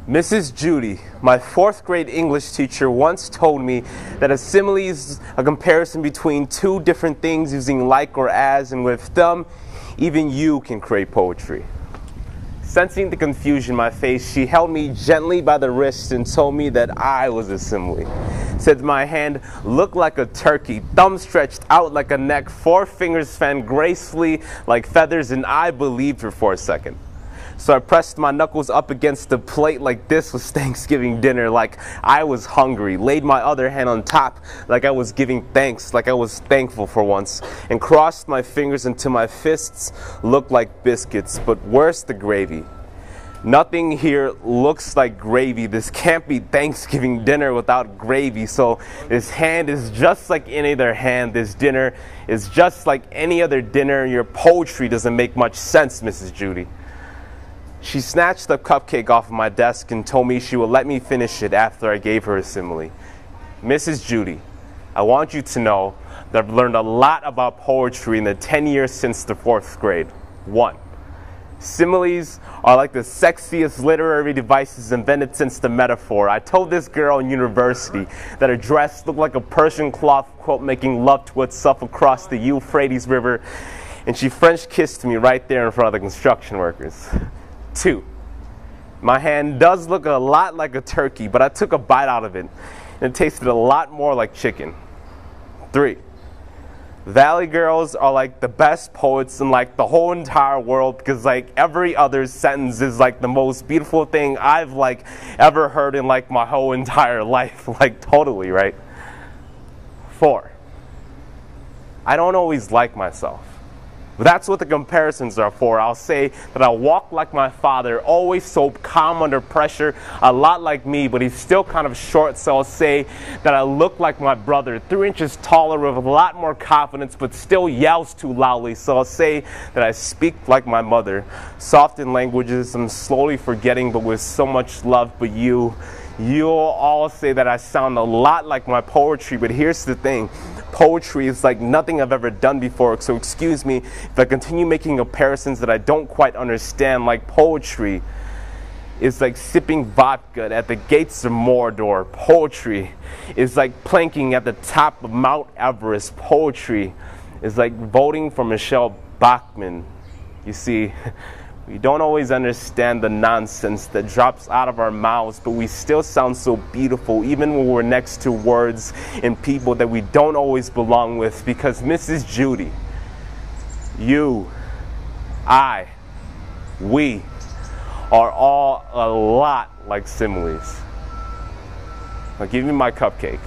Mrs. Judy, my fourth grade English teacher, once told me that a simile is a comparison between two different things using like or as, and with them, even you can create poetry. Sensing the confusion in my face, she held me gently by the wrist and told me that I was a simile. Said my hand looked like a turkey, thumb stretched out like a neck, four fingers fanned gracefully like feathers, and I believed her for a second. So I pressed my knuckles up against the plate like this was Thanksgiving dinner, like I was hungry, laid my other hand on top like I was giving thanks, like I was thankful for once, and crossed my fingers until my fists looked like biscuits. But where's the gravy? Nothing here looks like gravy. This can't be Thanksgiving dinner without gravy. So this hand is just like any other hand. This dinner is just like any other dinner. Your poetry doesn't make much sense, Mrs. Judy. She snatched the cupcake off of my desk and told me she would let me finish it after I gave her a simile. Mrs. Judy, I want you to know that I've learned a lot about poetry in the 10 years since the 4th grade. 1. Similes are like the sexiest literary devices invented since the metaphor. I told this girl in university that her dress looked like a Persian cloth quilt making love to itself across the Euphrates River, and she French kissed me right there in front of the construction workers. 2. My hand does look a lot like a turkey, but I took a bite out of it, and it tasted a lot more like chicken. 3. Valley girls are like the best poets in like the whole entire world, because like every other sentence is like the most beautiful thing I've like ever heard in like my whole entire life. Like totally, right? 4. I don't always like myself. But that's what the comparisons are for. I'll say that I walk like my father, always so calm under pressure, a lot like me, but he's still kind of short, so I'll say that I look like my brother, 3 inches taller with a lot more confidence, but still yells too loudly, so I'll say that I speak like my mother. Soft in languages I'm slowly forgetting, but with so much love. But you'll all say that I sound a lot like my poetry, but here's the thing. Poetry is like nothing I've ever done before, so excuse me if I continue making comparisons that I don't quite understand. Like poetry is like sipping vodka at the gates of Mordor. Poetry is like planking at the top of Mount Everest. Poetry is like voting for Michelle Bachmann. You see, we don't always understand the nonsense that drops out of our mouths, but we still sound so beautiful even when we're next to words and people that we don't always belong with. Because Mrs. Judy, you, I, we are all a lot like similes. Now give me my cupcake.